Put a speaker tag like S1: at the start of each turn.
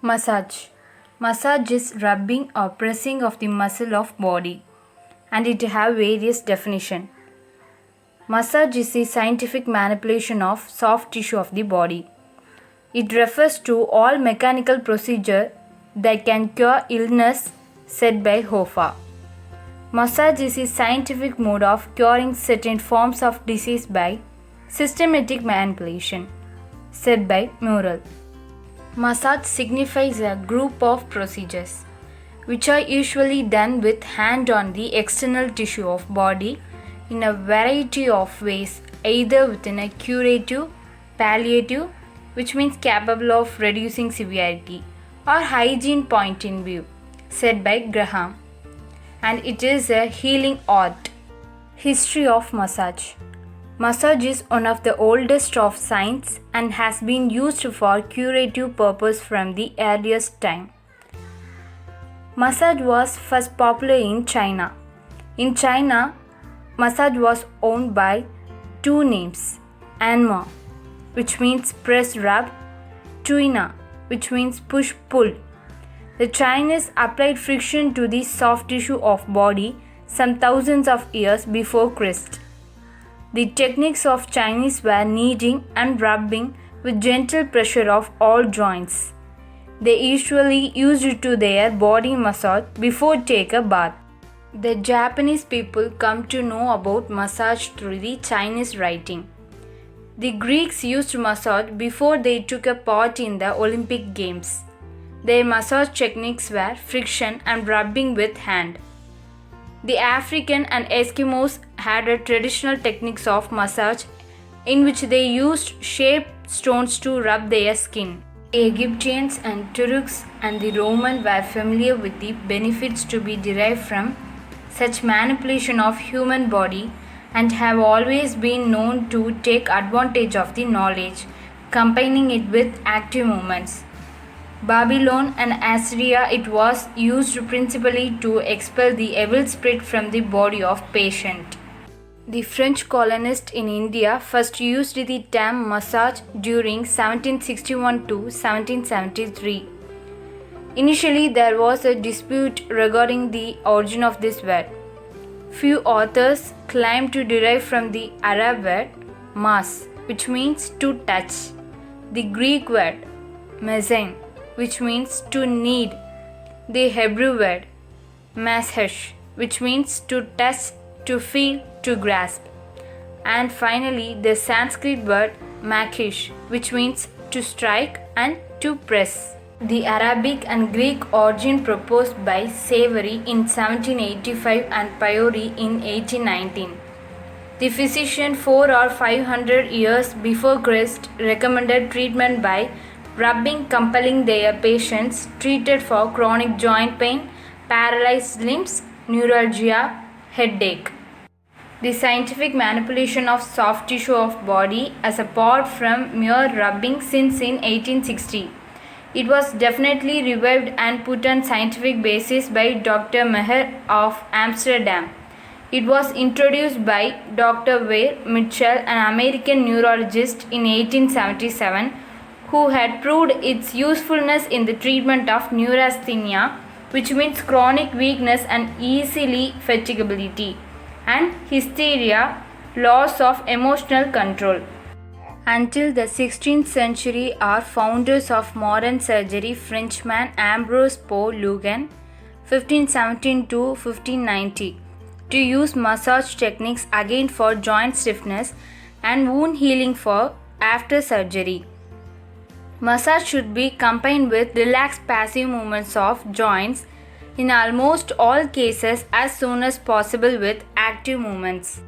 S1: Massage. Massage is rubbing or pressing of the muscle of body, and it have various definition. Massage is the scientific manipulation of soft tissue of the body. It refers to all mechanical procedure that can cure illness said by Hoffa. Massage is a scientific mode of curing certain forms of disease by systematic manipulation, said by Murrell. Massage signifies a group of procedures which are usually done with hand on the external tissue of body in a variety of ways, either within a curative, palliative, which means capable of reducing severity, or hygiene point in view, said by Graham. And it is a healing art. History of massage. Massage is one of the oldest of science and has been used for curative purpose from the earliest time. Massage was first popular in China. In China, massage was owned by two names, Anma, which means press rub, Tuina, which means push pull. The Chinese applied friction to the soft tissue of body some thousands of years before Christ. The techniques of Chinese were kneading and rubbing with gentle pressure of all joints. They usually used it to their body massage before take a bath. The Japanese people come to know about massage through the Chinese writing. The Greeks used massage before they took a part in the Olympic Games. Their massage techniques were friction and rubbing with hand. The African and Eskimos had a traditional techniques of massage in which they used shaped stones to rub their skin. The Egyptians and Turks and the Romans were familiar with the benefits to be derived from such manipulation of human body and have always been known to take advantage of the knowledge, combining it with active movements. Babylon and Assyria, it was used principally to expel the evil spirit from the body of patient. The French colonists in India first used the term massage during 1761 to 1773. Initially, there was a dispute regarding the origin of this word. Few authors claim to derive from the Arab word mas, which means to touch, the Greek word mezen, which means to knead, the Hebrew word mashesh, which means to touch, to feel, to grasp, and finally the Sanskrit word makish, which means to strike and to press. The Arabic and Greek origin proposed by Savary in 1785 and Priori in 1819. The physician 400 or 500 years before Christ recommended treatment by rubbing, compelling their patients treated for chronic joint pain, paralyzed limbs, neuralgia, headache. The scientific manipulation of soft tissue of body as apart from mere rubbing since in 1860. It was definitely revived and put on scientific basis by Dr. Meher of Amsterdam. It was introduced by Dr. Weir Mitchell, an American neurologist, in 1877, who had proved its usefulness in the treatment of neurasthenia, which means chronic weakness and easily fatigability, and hysteria, loss of emotional control. Until the 16th century, our founders of modern surgery, Frenchman Ambroise Paul Lugan, 1517 to 1590, to use massage techniques again for joint stiffness and wound healing for after surgery. Massage should be combined with relaxed passive movements of joints in almost all cases as soon as possible with active movements.